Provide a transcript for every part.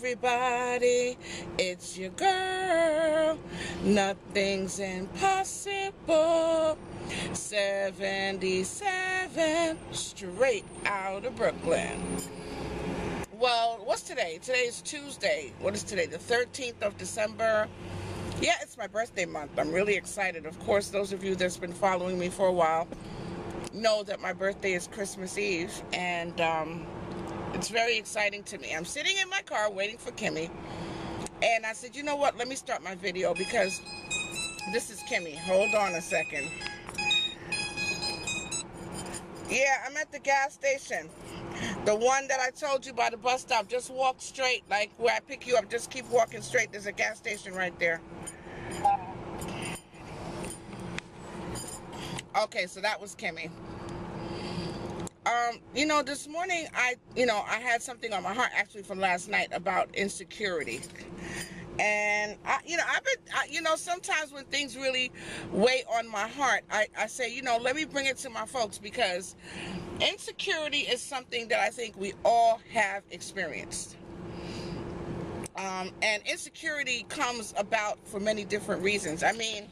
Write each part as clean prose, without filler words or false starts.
everybody, it's your girl. Nothing's impossible. 77 straight out of Brooklyn. Well, what's today? Today is Tuesday. What is today? The 13th of December. Yeah, it's my birthday month. I'm really excited. Of course, those of you that's been following me for a while know that my birthday is Christmas Eve, and it's very exciting to me. I'm sitting in my car waiting for Kimmy, and I said, you know what? Let me start my video because this is Kimmy. Hold on a second. Yeah, I'm at the gas station. The one that I told you by the bus stop. Just walk straight, like where I pick you up. Just keep walking straight. There's a gas station right there. Okay, so that was Kimmy. This morning I had something on my heart actually from last night about insecurity. And sometimes when things really weigh on my heart, I say, let me bring it to my folks, because insecurity is something that I think we all have experienced. And insecurity comes about for many different reasons. I mean,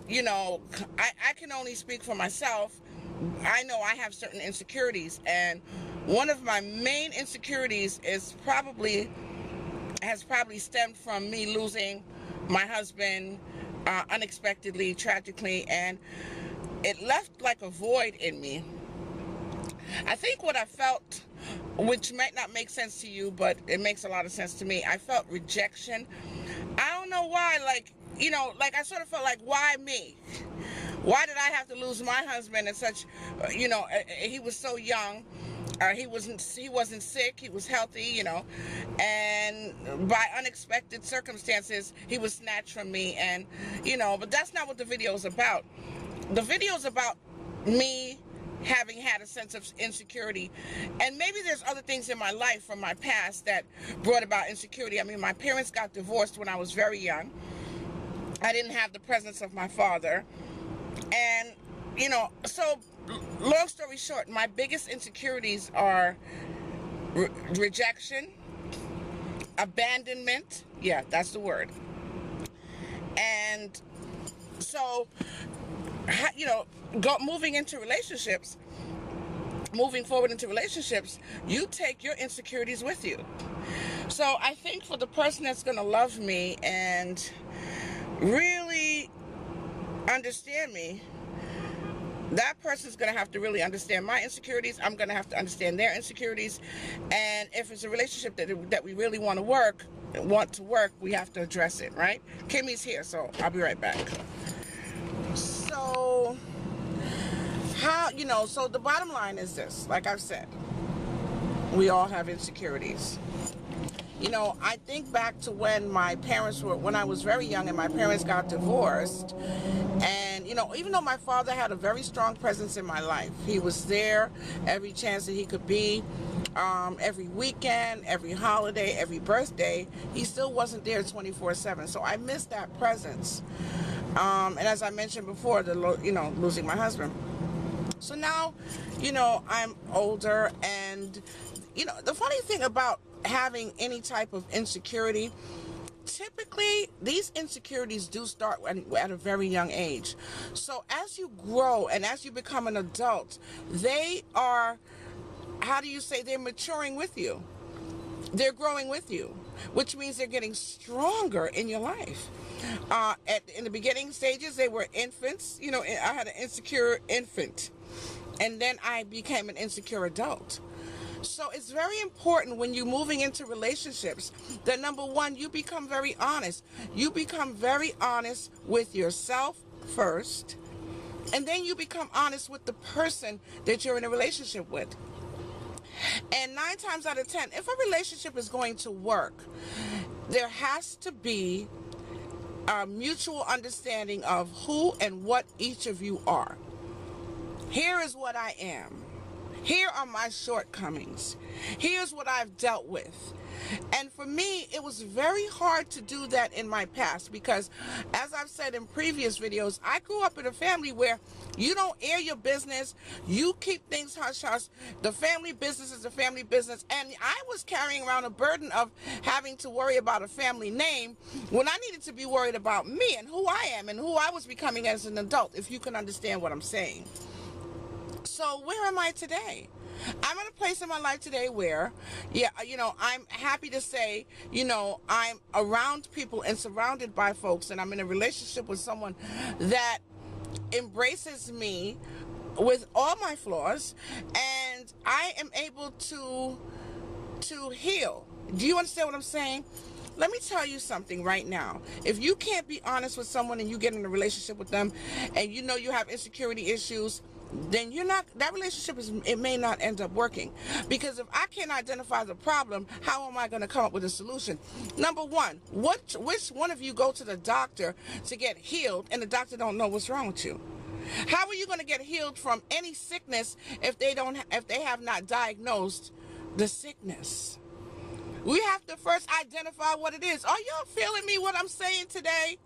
I can only speak for myself. I know I have certain insecurities, and one of my main insecurities has probably stemmed from me losing my husband unexpectedly, tragically, and it left like a void in me. I think what I felt, which might not make sense to you, but it makes a lot of sense to me, I felt rejection. I don't know why, I sort of felt like, why me? Why did I have to lose my husband at such, he was so young. He wasn't sick, he was healthy, and by unexpected circumstances, he was snatched from me, and, but that's not what the video is about. The video is about me having had a sense of insecurity, and maybe there's other things in my life from my past that brought about insecurity. I mean, my parents got divorced when I was very young. I didn't have the presence of my father, and, so long story short, my biggest insecurities are rejection, abandonment. Yeah, that's the word. And so, moving forward into relationships, you take your insecurities with you. So I think for the person that's going to love me and really understand me, that person's going to have to really understand my insecurities. I'm going to have to understand their insecurities. And if it's a relationship that we really want to work, we have to address it, right? Kimmy's here, so I'll be right back. So, so the bottom line is this. Like I've said, we all have insecurities. I think back to when I was very young and my parents got divorced. And, even though my father had a very strong presence in my life, he was there every chance that he could be, every weekend, every holiday, every birthday, he still wasn't there 24/7. So I missed that presence. And as I mentioned before, losing my husband. So now, I'm older, and, the funny thing about having any type of insecurity, typically these insecurities do start at a very young age. So as you grow and as you become an adult, they are, they're maturing with you. They're growing with you, which means they're getting stronger in your life. In the beginning stages, they were infants. I had an insecure infant, and then I became an insecure adult. So it's very important when you're moving into relationships that, number one, you become very honest. You become very honest with yourself first, and then you become honest with the person that you're in a relationship with. And 9 times out of 10, if a relationship is going to work, there has to be a mutual understanding of who and what each of you are. Here is what I am. Here are my shortcomings. Here's what I've dealt with. And for me, it was very hard to do that in my past because, as I've said in previous videos, I grew up in a family where you don't air your business, you keep things hush-hush. The family business is a family business, and I was carrying around a burden of having to worry about a family name when I needed to be worried about me and who I am and who I was becoming as an adult, if you can understand what I'm saying. So where am I today? I'm in a place in my life today where, yeah, I'm happy to say, I'm around people and surrounded by folks, and I'm in a relationship with someone that embraces me with all my flaws, and I am able to heal. Do you understand what I'm saying? Let me tell you something right now. If you can't be honest with someone and you get in a relationship with them and you know you have insecurity issues, then that relationship it may not end up working. Because if I can't identify the problem, how am I going to come up with a solution? Number one, which one of you go to the doctor to get healed and the doctor don't know what's wrong with you? How are you going to get healed from any sickness if they have not diagnosed the sickness? We have to first identify what it is. Are y'all feeling me what I'm saying today?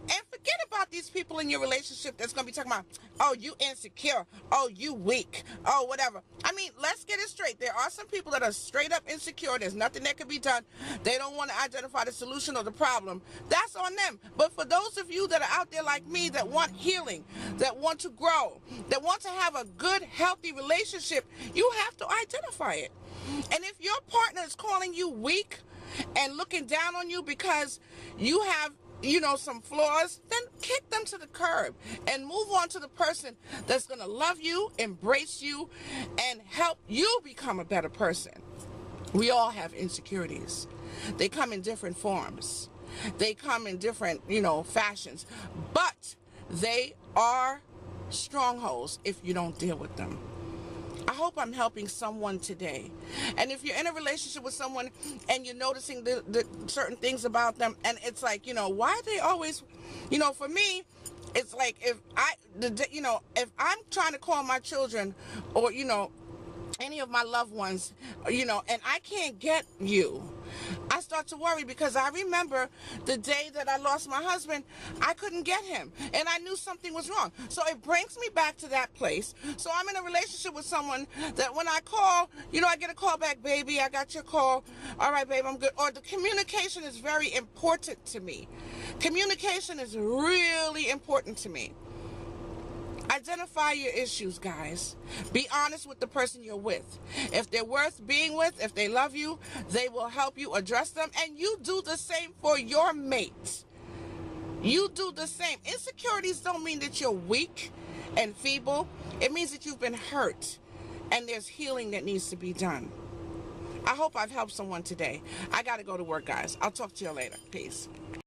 And forget about these people in your relationship that's going to be talking about, oh, you insecure, oh, you weak, oh, whatever. I mean, let's get it straight. There are some people that are straight up insecure. There's nothing that can be done. They don't want to identify the solution or the problem. That's on them. But for those of you that are out there like me that want healing, that want to grow, that want to have a good, healthy relationship, you have to identify it. And if your partner is calling you weak and looking down on you because you have some flaws, then kick them to the curb and move on to the person that's going to love you, embrace you, and help you become a better person. We all have insecurities. They come in different forms. They come in different, fashions, but they are strongholds if you don't deal with them. I hope I'm helping someone today. And if you're in a relationship with someone and you're noticing the certain things about them, and it's like, why are they always, for me, it's like if I'm trying to call my children or, any of my loved ones, and I can't get you, I start to worry because I remember the day that I lost my husband, I couldn't get him and I knew something was wrong. So it brings me back to that place. So I'm in a relationship with someone that when I call, I get a call back, baby, I got your call. All right, babe, I'm good. Or the communication is very important to me. Communication is really important to me. Identify your issues, guys. Be honest with the person you're with. If they're worth being with, if they love you, they will help you address them. And you do the same for your mate. You do the same. Insecurities don't mean that you're weak and feeble. It means that you've been hurt and there's healing that needs to be done. I hope I've helped someone today. I got to go to work, guys. I'll talk to you later. Peace.